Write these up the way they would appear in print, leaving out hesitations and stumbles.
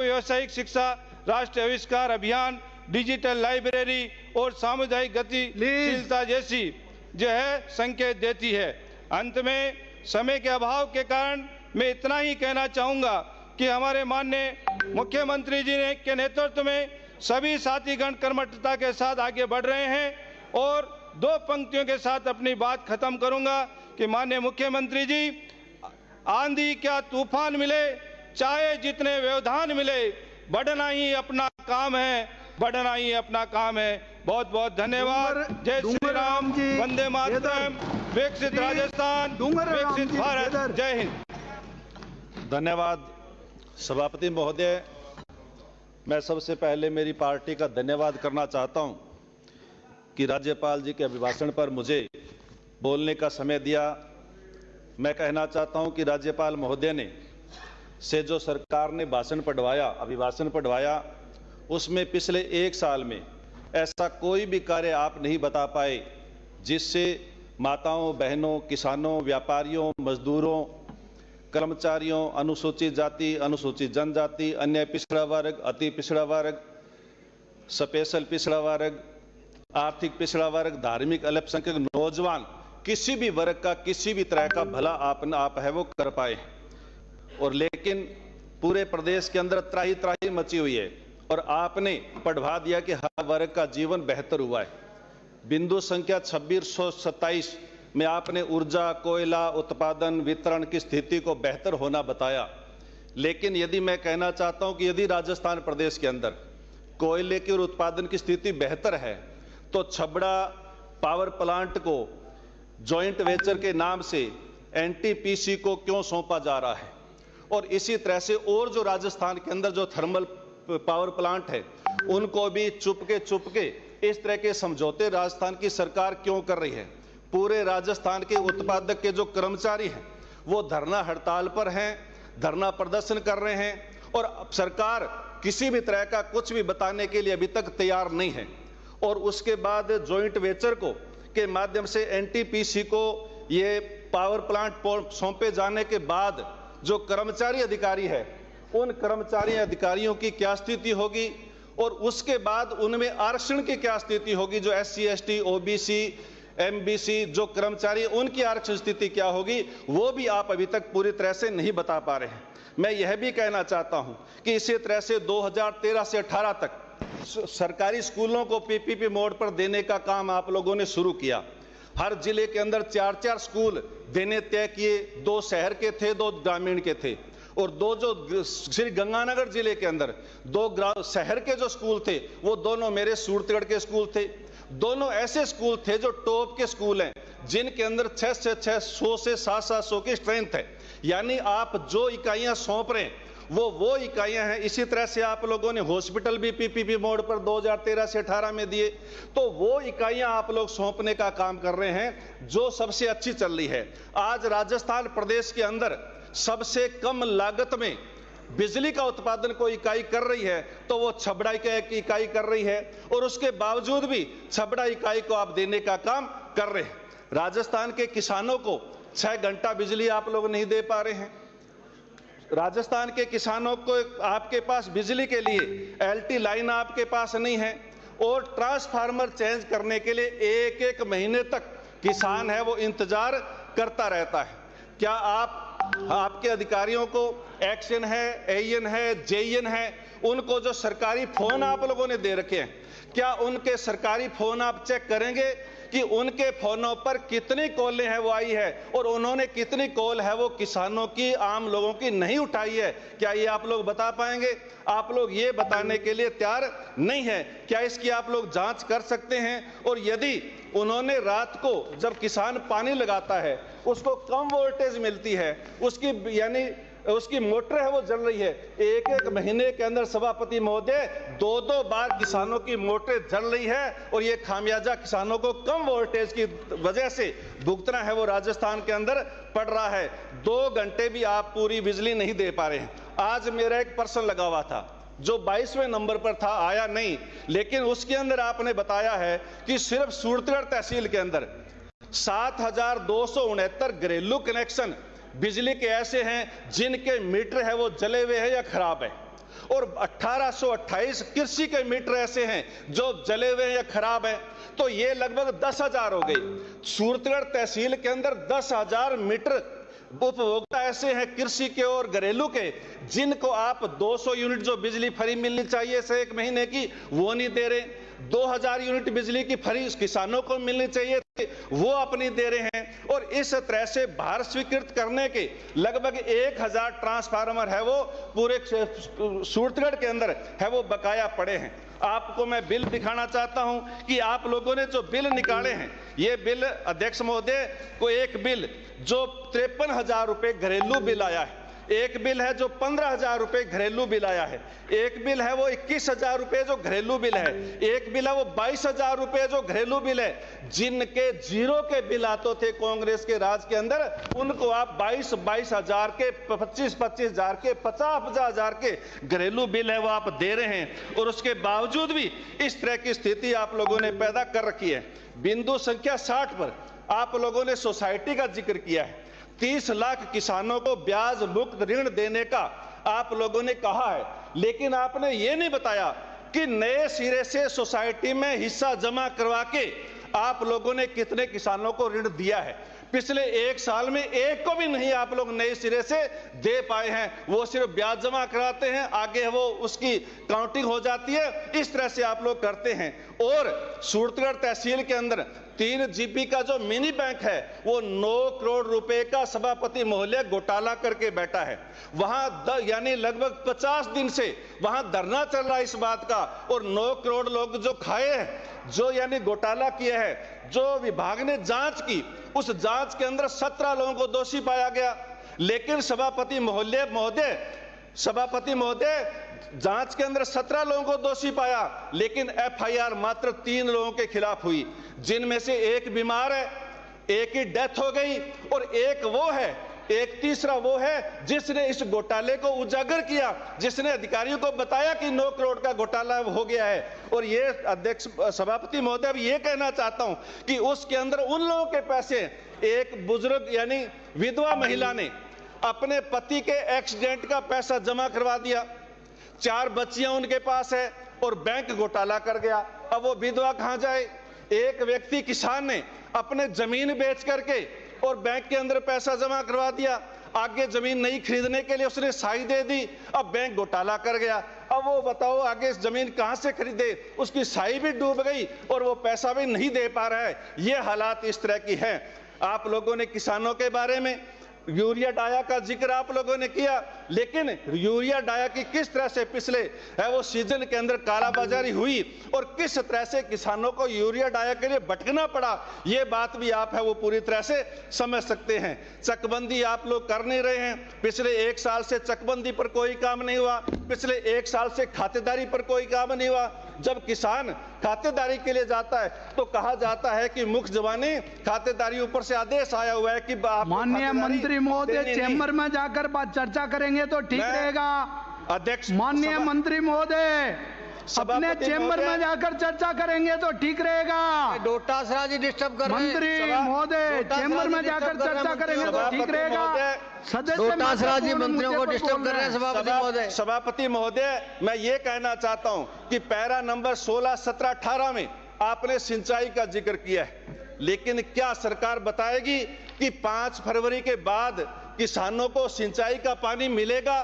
व्यावसायिक शिक्षा, राष्ट्रीय आविष्कार अभियान, डिजिटल लाइब्रेरी और सामुदायिक गतिशीलता जैसी जो है संकेत देती है। अंत में समय के अभाव के कारण मैं इतना ही कहना चाहूंगा कि हमारे माननीय मुख्यमंत्री जी के नेतृत्व में सभी साथीगण कर्मठता के साथ आगे बढ़ रहे हैं और दो पंक्तियों के साथ अपनी बात खत्म करूंगा कि माननीय मुख्यमंत्री जी, आंधी क्या तूफान मिले, चाहे जितने व्यवधान मिले, बढ़ना ही अपना काम है, बढ़ना ही अपना काम है। बहुत बहुत धन्यवाद। जय श्री राम, वंदे मातरम, विकसित राजस्थान, विकसित भारत। जय हिंद। धन्यवाद सभापति महोदय। मैं सबसे पहले मेरी पार्टी का धन्यवाद करना चाहता हूं कि राज्यपाल जी के अभिभाषण पर मुझे बोलने का समय दिया। मैं कहना चाहता हूं कि राज्यपाल महोदय ने से जो सरकार ने भाषण पढ़वाया, अभिभाषण पढ़वाया, उसमें पिछले 1 साल में ऐसा कोई भी कार्य आप नहीं बता पाए जिससे माताओं, बहनों, किसानों, व्यापारियों, मजदूरों, कर्मचारियों, अनुसूचित जाति, अनुसूचित जनजाति, अन्य पिछड़ा वर्ग, अति पिछड़ा वर्ग, स्पेशल पिछड़ा वर्ग, आर्थिक पिछड़ा वर्ग, धार्मिक अल्पसंख्यक, नौजवान, किसी भी वर्ग का किसी भी तरह का भला आप है वो कर पाए। और लेकिन पूरे प्रदेश के अंदर त्राही त्राही मची हुई है और आपने पढ़वा दिया कि हर वर्ग का जीवन बेहतर हुआ है। बिंदु संख्या 2627 में आपने ऊर्जा, कोयला उत्पादन, वितरण की स्थिति को बेहतर होना बताया। लेकिन यदि मैं कहना चाहता हूं कि यदि राजस्थान प्रदेश के अंदर कोयले की और उत्पादन की स्थिति बेहतर है तो छबड़ा पावर प्लांट को जॉइंट वेंचर के नाम से एनटीपीसी को क्यों सौंपा जा रहा है? और इसी तरह से और जो राजस्थान के अंदर जो थर्मल पावर प्लांट है उनको भी चुपके इस तरह के समझौते राजस्थान की सरकार क्यों कर रही है? पूरे राजस्थान के उत्पादक के जो कर्मचारी हैं वो धरना हड़ताल पर हैं, धरना प्रदर्शन कर रहे हैं और सरकार किसी भी तरह का कुछ भी बताने के लिए अभी तक तैयार नहीं है। और उसके बाद जॉइंट वेंचर को के माध्यम से एनटीपीसी को ये पावर प्लांट सौंपे जाने के बाद जो कर्मचारी अधिकारी है उन कर्मचारी अधिकारियों की क्या स्थिति होगी और उसके बाद उनमें आरक्षण की क्या स्थिति होगी? जो SC, ST, OBC, MBC जो कर्मचारी उनकी आरक्षण स्थिति क्या होगी वो भी आप अभी तक पूरी तरह से नहीं बता पा रहे हैं। मैं यह भी कहना चाहता हूं कि इसी तरह से 2013 से 18 तक सरकारी स्कूलों को PPP मोड पर देने का काम आप लोगों ने शुरू किया। हर जिले के अंदर 4-4 स्कूल देने तय किए, 2 शहर के थे, 2 ग्रामीण के थे और 2 जो श्री गंगानगर जिले के अंदर 2 शहर के जो स्कूल थे वो दोनों मेरे सूरतगढ़ के स्कूल थे। दोनों ऐसे स्कूल थे जो टॉप के स्कूल हैं जिनके अंदर 600 से 700 की स्ट्रेंथ है। यानी आप जो इकाइयां सौंप रहे हैं वो इकाइयां हैं। इसी तरह से आप लोगों ने हॉस्पिटल भी PPP मोड पर 2013 से 18 में दिए, तो वो इकाइयां आप लोग सौंपने का काम कर रहे हैं जो सबसे अच्छी चल रही है। आज राजस्थान प्रदेश के अंदर सबसे कम लागत में बिजली का उत्पादन कोई इकाई कर रही है तो वो छबड़ा की इकाई कर रही है और उसके बावजूद भी छबड़ा इकाई को आप देने का काम कर रहे हैं। राजस्थान के किसानों को 6 घंटा बिजली आप लोग नहीं दे पा रहे हैं। राजस्थान के किसानों को आपके पास बिजली के लिए LT लाइन आपके पास नहीं है और ट्रांसफार्मर चेंज करने के लिए 1-1 महीने तक किसान है वो इंतजार करता रहता है। क्या आपके अधिकारियों को एक्शन है, AN है, JN है, उनको जो सरकारी फोन आप लोगों ने दे रखे हैं, क्या उनके सरकारी फोन आप चेक करेंगे कि उनके फोनों पर कितनी कॉलें हैं वो आई है और उन्होंने कितनी कॉल है वो किसानों की, आम लोगों की नहीं उठाई है? क्या ये आप लोग बता पाएंगे? आप लोग ये बताने के लिए तैयार नहीं है। क्या इसकी आप लोग जांच कर सकते हैं? और यदि उन्होंने रात को जब किसान पानी लगाता है उसको कम वोल्टेज मिलती है, उसकी यानी उसकी मोटर है वो जल रही है, 1-1 महीने के अंदर सभापति महोदय 2-2 बार किसानों की मोटर जल रही है और ये खामियाजा किसानों को कम वोल्टेज की वजह से भुगतना है वो राजस्थान के अंदर पड़ रहा है। 2 घंटे भी आप पूरी बिजली नहीं दे पा रहे हैं। आज मेरा एक पर्सन लगा हुआ था जो 22वें नंबर पर था, आया नहीं, लेकिन उसके अंदर आपने बताया है कि सिर्फ सूरतगढ़ तहसील के अंदर 7,269 घरेलू कनेक्शन बिजली के ऐसे हैं जिनके मीटर है वो जले हुए हैं या खराब है और 1828 कृषि के मीटर ऐसे हैं जो जले हुए हैं या खराब हैं, तो ये लगभग 10,000 हो गई। सूरतगढ़ तहसील के अंदर 10,000 मीटर उपभोक्ता ऐसे हैं कृषि के और घरेलू के, जिनको आप 200 यूनिट जो बिजली फ्री मिलनी चाहिए से 1 महीने की, वो नहीं दे रहे। 2000 यूनिट बिजली की फ्री किसानों को मिलनी चाहिए थी, वो अपनी दे रहे हैं। और इस तरह से भार स्वीकृत करने के लगभग 1000 ट्रांसफार्मर है वो पूरे सूरतगढ़ के अंदर है वो बकाया पड़े हैं। आपको मैं बिल दिखाना चाहता हूं कि आप लोगों ने जो बिल निकाले हैं, ये बिल अध्यक्ष महोदय को एक बिल जो 53,000 रुपए घरेलू बिल आया है, एक बिल है जो 15,000 रुपए घरेलू बिल आया है, एक बिल है वो 21,000 रुपए जो घरेलू बिल है, एक बिल है वो 22,000 रुपए जो घरेलू बिल है। जिनके जीरो के बिल आते थे कांग्रेस के राज के अंदर, उनको आप 22,000 के, 25,000 के, 50,000 के घरेलू बिल है वो आप दे रहे हैं। और उसके बावजूद भी इस तरह की स्थिति आप लोगों ने पैदा कर रखी है। बिंदु संख्या 60 पर आप लोगों ने सोसाइटी का जिक्र किया है। 30 लाख किसानों को ब्याज मुक्त ऋण देने का आप लोगों ने कहा है, लेकिन आपने ये नहीं बताया कि नए सिरे से सोसाइटी में हिस्सा जमा करवा के आप लोगों ने कितने किसानों को ऋण दिया है। पिछले 1 साल में एक को भी नहीं आप लोग नए सिरे से दे पाए हैं, वो सिर्फ ब्याज जमा कराते हैं, आगे वो उसकी काउंटिंग हो जाती है, इस तरह से आप लोग करते हैं। और सूरतगढ़ तहसील के अंदर 3 GB का जो मिनी बैंक है वो 9 करोड़ रुपए का सभापति महोदय घोटाला करके बैठा है। वहां यानी लगभग 50 दिन से वहां धरना चल रहा है इस बात का, और 9 करोड़ लोग जो खाए हैं, जो यानी घोटाला किया है, जो विभाग ने जांच की, उस जांच के अंदर 17 लोगों को दोषी पाया गया। लेकिन सभापति महोदय जांच के अंदर 17 लोगों को दोषी पाया, लेकिन FIR मात्र 3 लोगों के खिलाफ हुई, जिनमें से एक बीमार है, एक की डेथ हो गई, और एक तीसरा वो है जिसने इस घोटाले को उजागर किया, जिसने अधिकारियों को बताया कि 9 करोड़ का घोटाला हो गया है। और ये अध्यक्ष सभापति महोदय अब ये कहना चाहता हूं कि उसके अंदर उन लोगों के पैसे, एक बुजुर्ग यानी विधवा महिला ने अपने पति के एक्सीडेंट का पैसा जमा करवा दिया, 4 बच्चियां उनके पास है, और बैंक घोटाला कर गया। अब वो विधवा कहां जाए? एक व्यक्ति किसान ने अपने जमीन बेच करके और बैंक के अंदर पैसा जमा करवा दिया, आगे जमीन नहीं खरीदने के लिए उसने साई दे दी, अब बैंक घोटाला कर गया। अब वो बताओ आगे इस जमीन कहां से खरीदे, उसकी साई भी डूब गई और वो पैसा भी नहीं दे पा रहा है। ये हालात इस तरह की हैं। आप लोगों ने किसानों के बारे में यूरिया डाया का जिक्र आप लोगों ने किया, लेकिन यूरिया डाया की किस तरह से पिछले है वो सीजन के अंदर कालाबाजारी हुई और किस तरह से किसानों को यूरिया डाया के लिए भटकना पड़ा, ये बात भी आप है वो पूरी तरह से समझ सकते हैं। चकबंदी आप लोग कर नहीं रहे हैं, पिछले 1 साल से चकबंदी पर कोई काम नहीं हुआ, पिछले 1 साल से खातेदारी पर कोई काम नहीं हुआ। जब किसान खातेदारी के लिए जाता है तो कहा जाता है कि मुख्य जबानी खातेदारी ऊपर से आदेश आया हुआ है कि माननीय मंत्री महोदय चैम्बर में जाकर बात चर्चा करेंगे तो ठीक रहेगा। अध्यक्ष माननीय मंत्री महोदय अपने चैम्बर में जाकर चर्चा करेंगे तो ठीक रहेगा। डोटासरा जी डिस्टर्ब कर रहे हैं। मंत्री महोदय चैम्बर में जाकर चर्चा करेंगे तो ठीक रहेगा। डोटासरा जी मंत्रियों को डिस्टर्ब कर रहे हैं। सभापति महोदय, सभापति महोदय मैं ये कहना चाहता हूं कि पैरा नंबर 16, 17, 18 में आपने सिंचाई का जिक्र किया है, लेकिन क्या सरकार बताएगी कि 5 फरवरी के बाद किसानों को सिंचाई का पानी मिलेगा?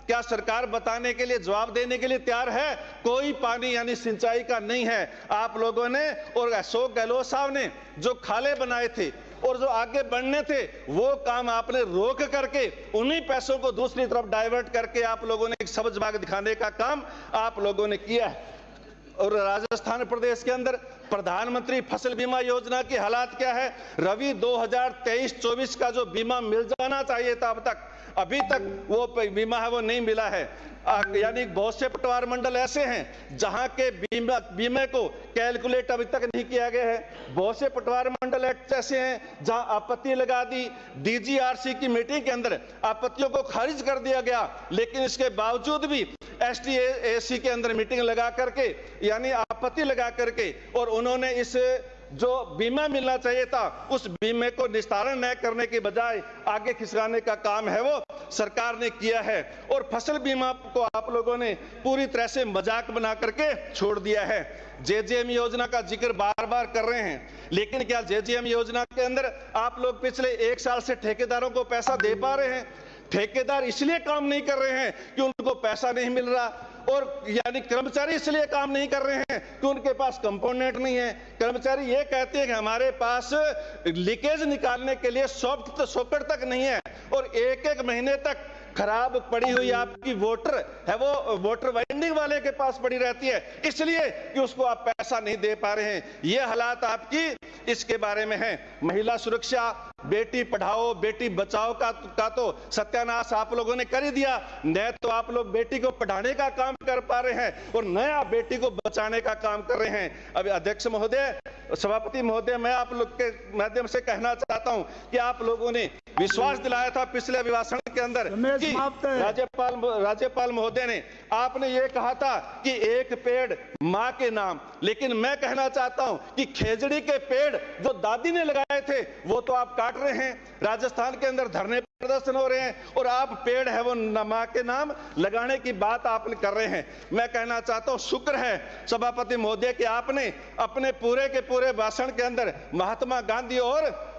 क्या सरकार बताने के लिए, जवाब देने के लिए तैयार है? कोई पानी यानी सिंचाई का नहीं है। आप लोगों ने और अशोक गहलोत साहब ने जो खाले बनाए थे और जो आगे बढ़ने थे वो काम आपने रोक करके उन्हीं पैसों को दूसरी तरफ डाइवर्ट करके आप लोगों ने एक सबज बाग दिखाने का काम आप लोगों ने किया है। और राजस्थान प्रदेश के अंदर प्रधानमंत्री फसल बीमा योजना की हालात क्या है? रवि 2023-24 का जो बीमा मिल जाना चाहिए था, अब तक अभी तक वो बीमा है वो नहीं मिला है। यानी बहुत से पटवार मंडल ऐसे हैं जहां के बीमे को कैलकुलेट अभी तक नहीं किया गया है। बहुत से पटवार मंडल ऐसे हैं जहां आपत्ति लगा दी, DGRC की मीटिंग के अंदर आपत्तियों को खारिज कर दिया गया, लेकिन इसके बावजूद भी STAC के अंदर मीटिंग लगा करके यानी आपत्ति लगा करके और उन्होंने इस जो बीमा मिलना चाहिए था उस बीमे को निस्तारण न करने के बजाय आगे खिसकाने का काम है वो सरकार ने किया है। और फसल बीमा को आप लोगों ने पूरी तरह से मजाक बना करके छोड़ दिया है। जेजेएम योजना का जिक्र बार बार कर रहे हैं, लेकिन क्या जेजेएम योजना के अंदर आप लोग पिछले 1 साल से ठेकेदारों को पैसा दे पा रहे हैं? ठेकेदार इसलिए काम नहीं कर रहे हैं कि उनको पैसा नहीं मिल रहा, और यानी कर्मचारी इसलिए काम नहीं कर रहे हैं कि उनके पास कंपोनेंट नहीं है। कर्मचारी ये कहते हैं कि हमारे पास लीकेज निकालने के लिए सॉकेट तक नहीं है, और 1-1 महीने तक खराब पड़ी हुई आपकी वोटर है वो वोटर वाइंडिंग वाले के पास पड़ी रहती है, इसलिए कि उसको आप पैसा नहीं दे पा रहे हैं। ये हालात आपकी इसके बारे में है। महिला सुरक्षा, बेटी पढ़ाओ बेटी बचाओ का तो सत्यानाश आप लोगों ने कर ही दिया। न तो आप लोग बेटी को पढ़ाने का काम कर पा रहे हैं और नया बेटी को बचाने का काम कर रहे हैं। अभी अध्यक्ष महोदय, सभापति महोदय, मैं आप लोग के माध्यम से कहना चाहता हूं कि आप लोगों ने विश्वास दिलाया था पिछले अभिभाषण के अंदर कि राज्यपाल महोदय ने आपने ये कहा था कि 1 पेड़ मां के नाम, लेकिन मैं कहना चाहता हूं कि खेजड़ी के पेड़ जो दादी ने लगाए थे वो तो आप काट रहे हैं। राजस्थान के अंदर धरने प्रदर्शन हो रहे हैं और आप पेड़ है वो मां के नाम लगाने की बात आप कर रहे हैं। मैं कहना चाहता हूं शुक्र है सभापति महोदय कि आपने अपने पूरे के पूरे भाषण के अंदर महात्मा गांधी और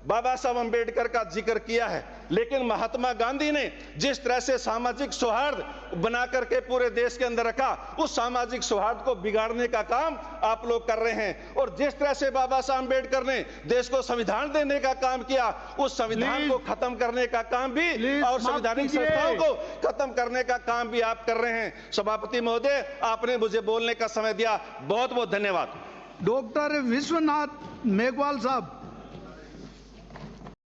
बाबा साहब अंबेडकर का जिक्र किया है, लेकिन महात्मा गांधी ने जिस तरह से सामाजिक सौहार्द बना करके पूरे देश के अंदर रखा, उस सामाजिक सौहार्द को बिगाड़ने का काम आप लोग कर रहे हैं। और जिस तरह से बाबा साहब अंबेडकर ने देश को संविधान देने का काम किया, उस संविधान को खत्म करने का काम भी और संवैधानिक संस्थाओं को खत्म करने का काम भी आप कर रहे हैं। सभापति महोदय, आपने मुझे बोलने का समय दिया, बहुत बहुत धन्यवाद। डॉक्टर विश्वनाथ मेघवाल साहब।